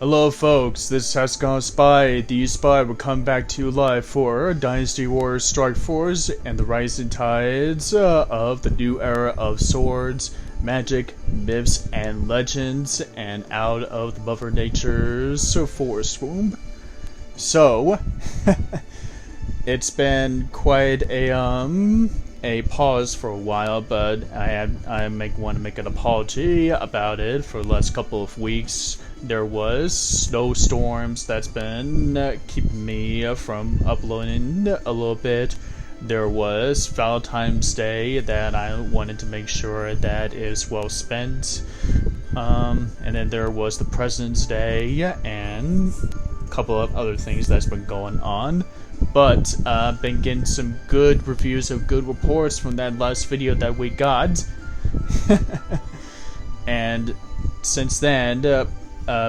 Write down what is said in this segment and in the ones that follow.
Hello folks, this is HexagonalSpy. The Spy will come back to you live for Dynasty Warriors Strikeforce and the rising tides of the new era of swords, magic, myths, and legends, and out of the Mother Nature's forest womb. So, it's been quite a pause for a while, but I want to make an apology about it. For the last couple of weeks, there was snowstorms that's been keeping me from uploading a little bit. There was Valentine's Day that I wanted to make sure that is well spent. And then there was the President's Day and a couple of other things that's been going on. But I've been getting some good reviews of good reports from that last video that we got. And since then,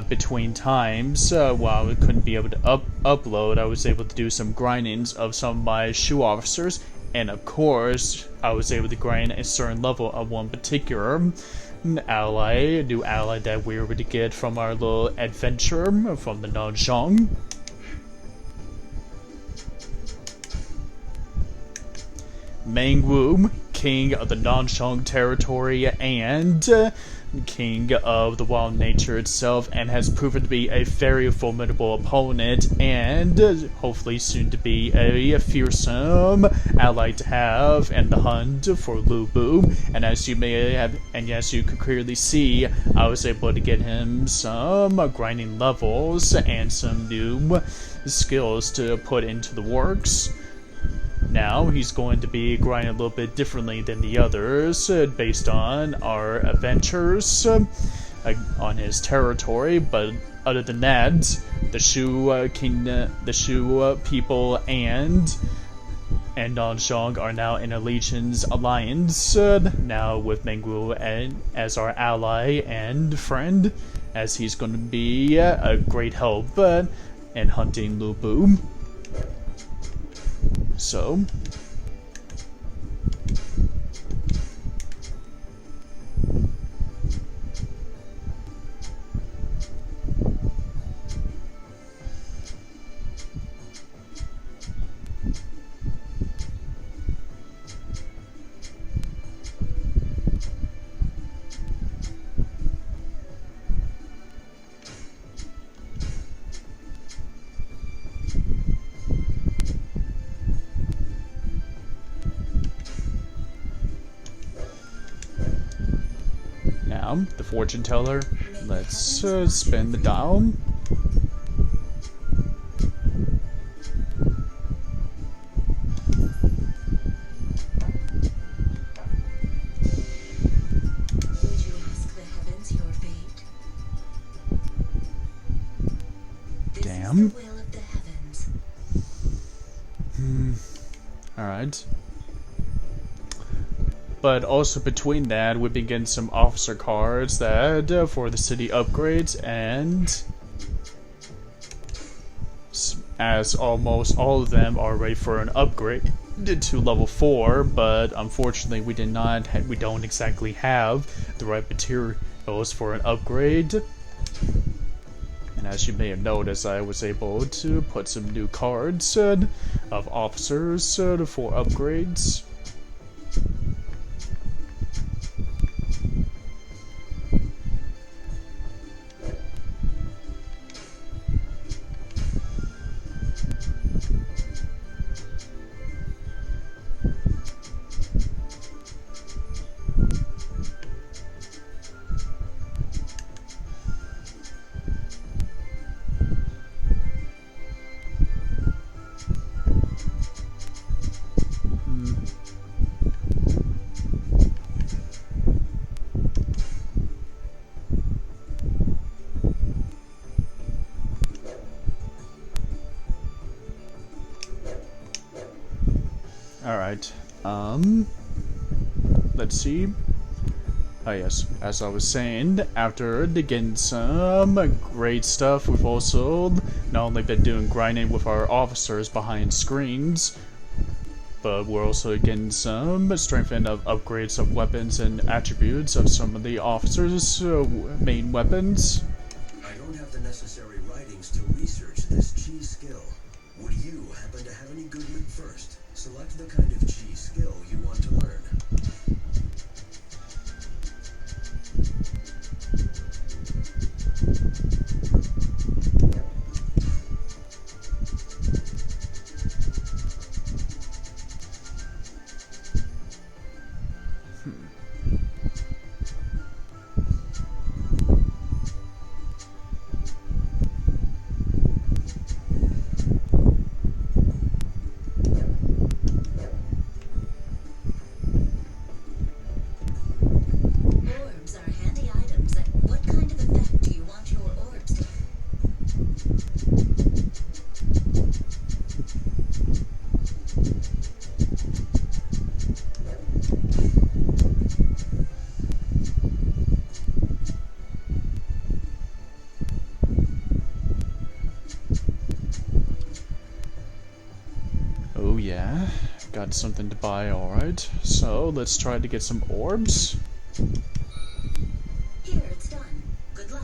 between times, while I couldn't be able to upload, I was able to do some grindings of some of my Shu officers. And of course, I was able to grind a certain level of one particular ally, a new ally that we were able to get from our little adventure from the Nanzhong. Mangwu, king of the Nanzhong territory and king of the wild nature itself, and has proven to be a very formidable opponent and hopefully soon to be a fearsome ally to have in the hunt for Lu Bu. And as you may have, and as you can clearly see, I was able to get him some grinding levels and some new skills to put into the works. Now he's going to be grinding a little bit differently than the others based on our adventures on his territory, but other than that, the Shu the Shu people and Nanzhong are now in a Legion's alliance, now with Mengwu as our ally and friend, as he's going to be a great help in hunting Lu Bu. So, the fortune teller. Let's spin the dial. Damn. Alright. But also between that, we've been getting some officer cards that for the city upgrades, and as almost all of them are ready for an upgrade to level 4, but unfortunately we don't exactly have the right materials for an upgrade. And as you may have noticed, I was able to put some new cards of officers for upgrades. Alright, let's see. Oh yes, as I was saying, after getting some great stuff, we've also not only been doing grinding with our officers behind screens, but we're also getting some strengthened of upgrades of weapons and attributes of some of the officers' main weapons. don't have the necessary writings to research this chi skill. Would you happen to have any good loot first? Select the kind of chi skill you want to learn. Orbs are handy items. What kind of effect do you want your orbs to? Oh yeah, got something to buy, alright. So, let's try to get some orbs. Here, it's done. Good luck.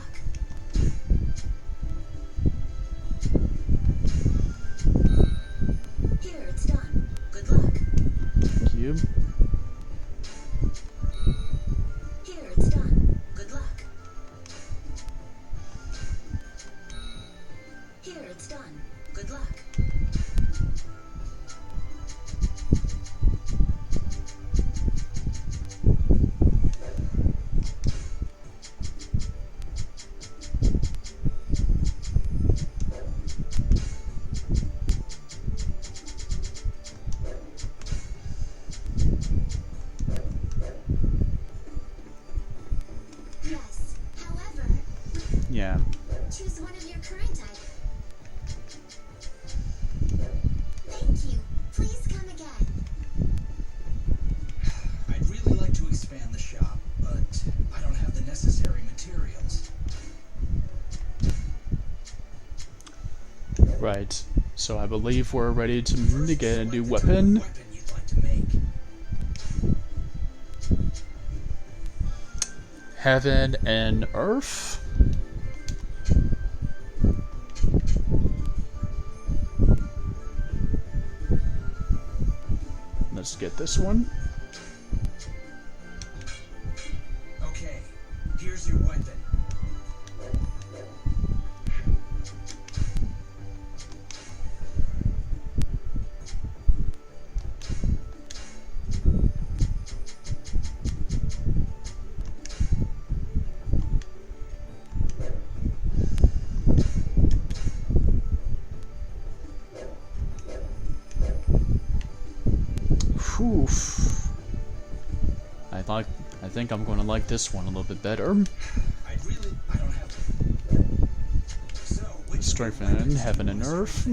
Here, it's done. Good luck. Thank you. Here, it's done. Good luck. Here, it's done. Good luck. Yes. However, Yeah. choose one of your current items. Thank you. Please come again. I'd really like to expand the shop, but I don't have the necessary materials. Right. So I believe we're ready to get a new weapon. Weapon you'd like to make. Heaven and Earth. Let's get this one. Okay, here's your weapon. Whew. I think I'm gonna like this one a little bit better. I don't have. So, which Strengthen Heaven and Earth.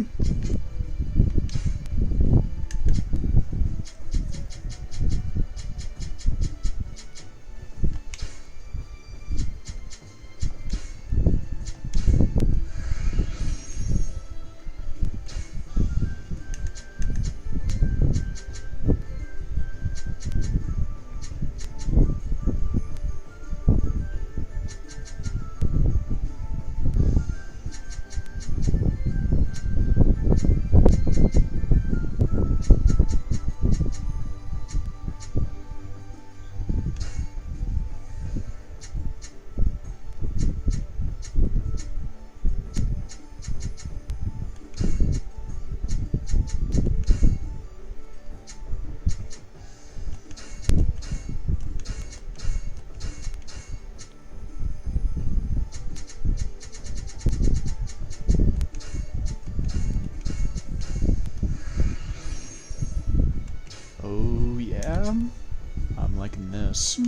Oh yeah, I'm liking this.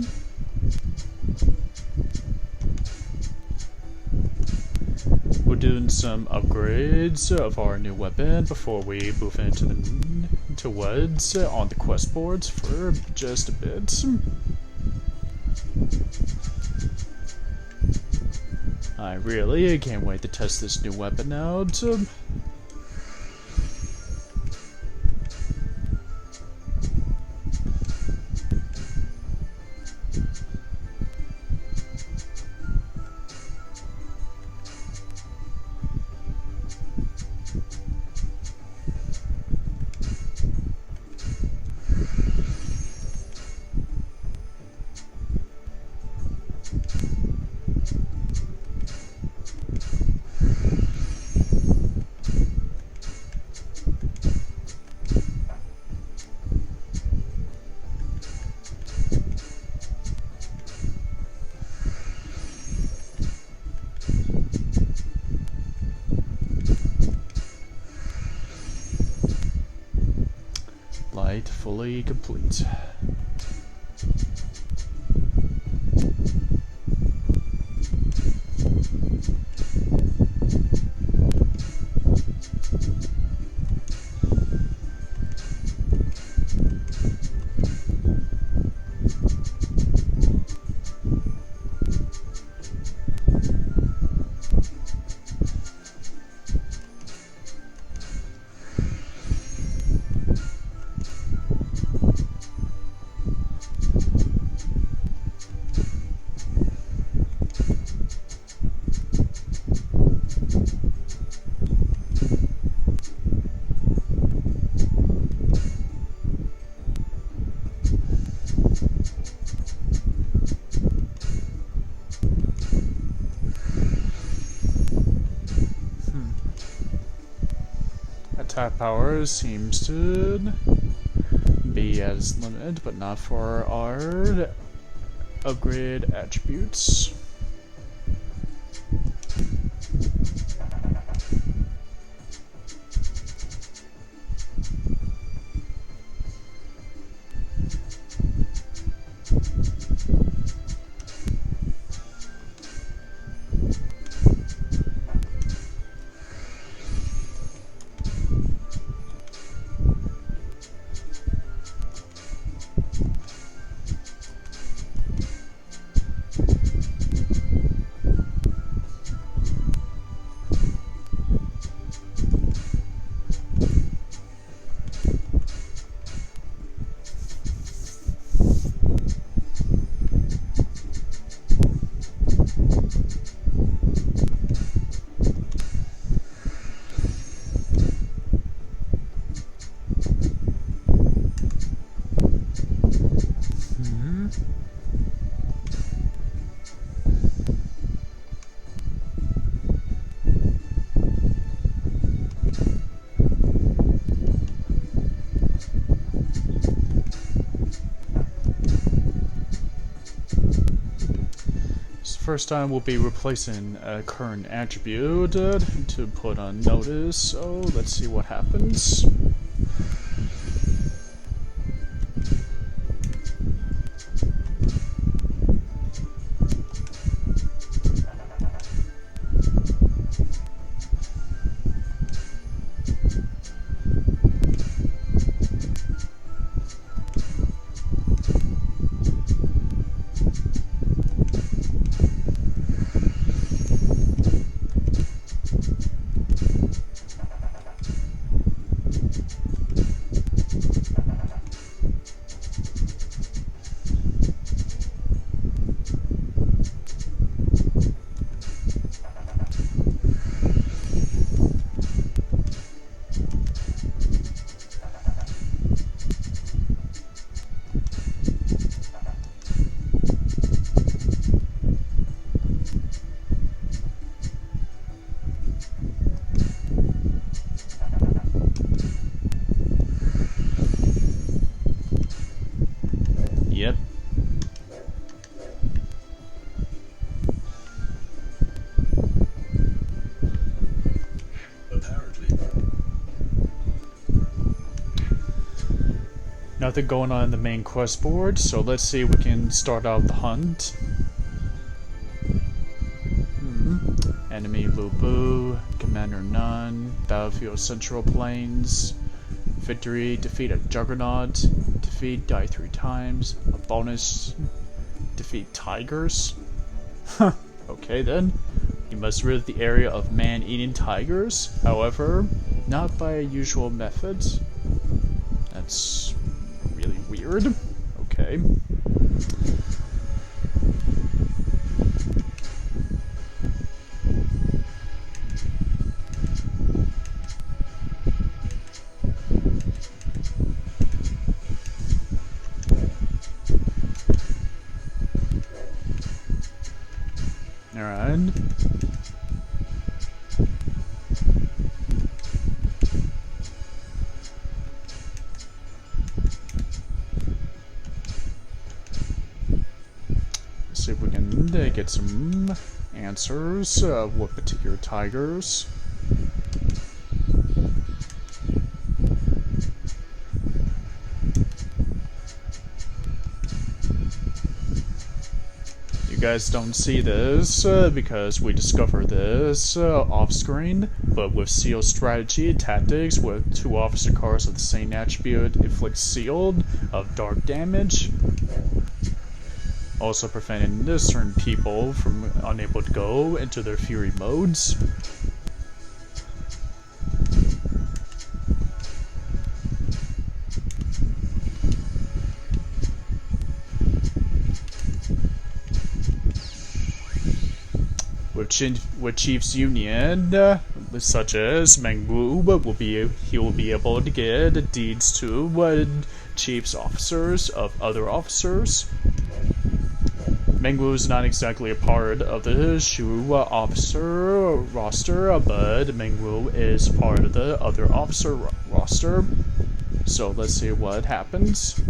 We're doing some upgrades of our new weapon before we move into woods on the quest boards for just a bit. I really can't wait to test this new weapon out. fully complete. Attack power seems to be as limited, but not for our upgrade attributes. First time we'll be replacing a current attribute to put on notice, so let's see what happens. Yep. Apparently. Nothing going on in the main quest board, so let's see if we can start out the hunt. Enemy Lubu, Commander None, Battlefield Central Plains, Victory, defeat a Juggernaut, defeat, die 3 times, a bonus, defeat tigers. Huh, okay then. You must rid the area of man-eating tigers, however, not by a usual method. That's really weird. Okay. Alright. See if we can get some answers with particular tigers. guys don't see this because we discovered this off screen, but with seal strategy tactics with 2 officer cards of the same attribute inflict sealed of dark damage, also preventing certain people from unable to go into their fury modes. With Chief's Union, such as Mengwu, he will be able to get deeds to Chief's officers of other officers. Mengwu is not exactly a part of the Shu officer roster, but Mengwu is part of the other officer roster. So let's see what happens.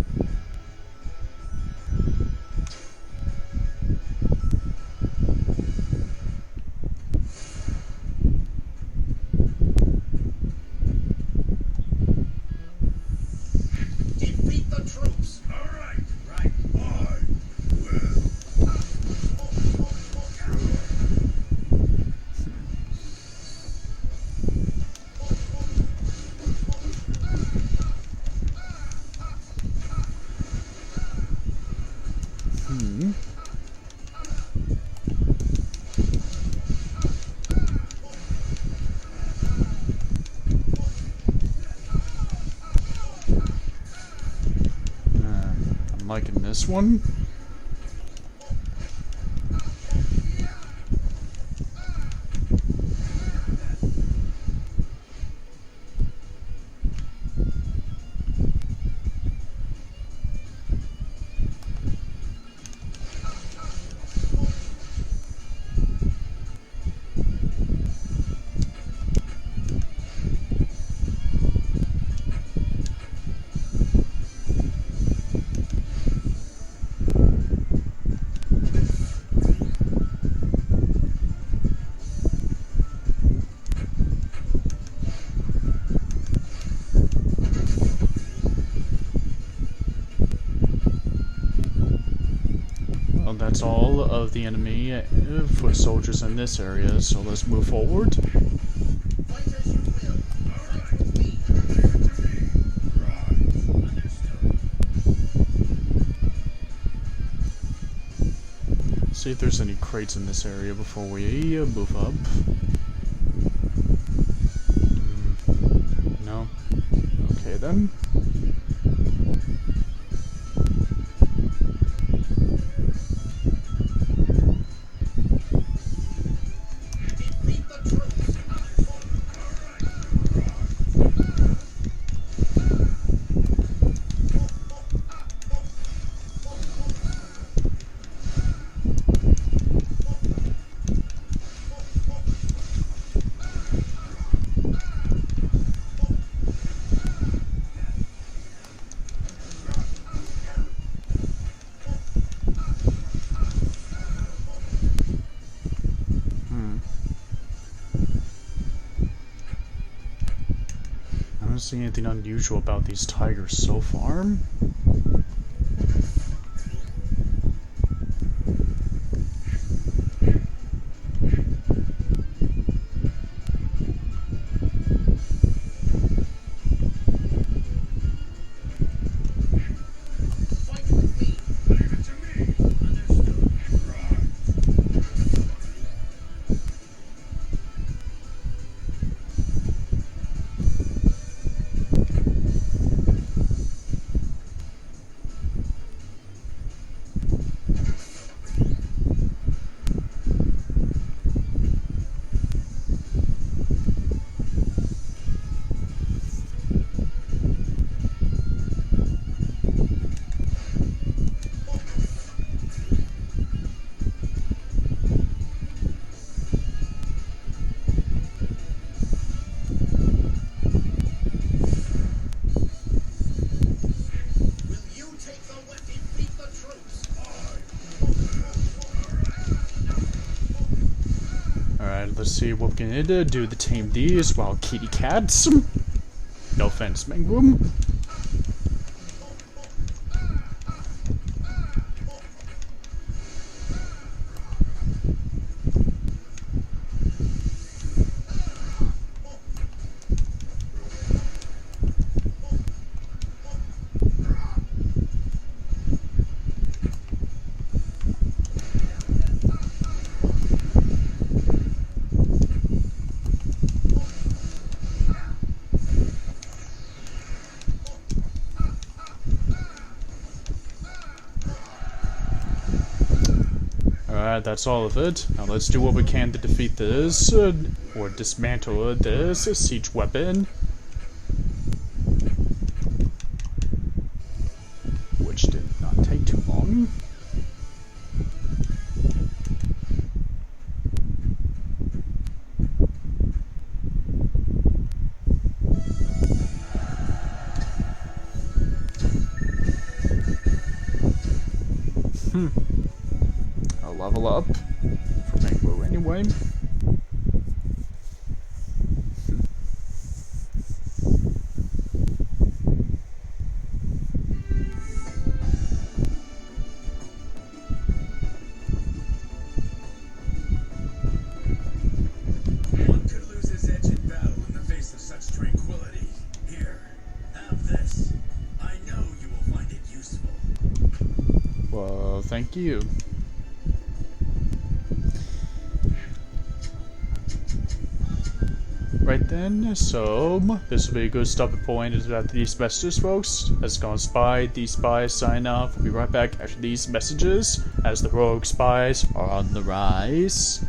I'm liking this one. That's all of the enemy foot soldiers in this area, so let's move forward. See if there's any crates in this area before we move up. No? Okay then. I don't see anything unusual about these tigers so far. Let's see what we can do to tame these wild kitty cats. No offense, Mengwu. Alright, that's all of it. Now let's do what we can to defeat this, or dismantle this siege weapon. Which did not take too long. I'll level up for Mango anyway. One could lose his edge in battle in the face of such tranquility. Here, have this. I know you will find it useful. Well, thank you. Right then, so this will be a good stopping point after these messages, folks. HexagonalSpy, these spies sign off. We'll be right back after these messages as the rogue spies are on the rise.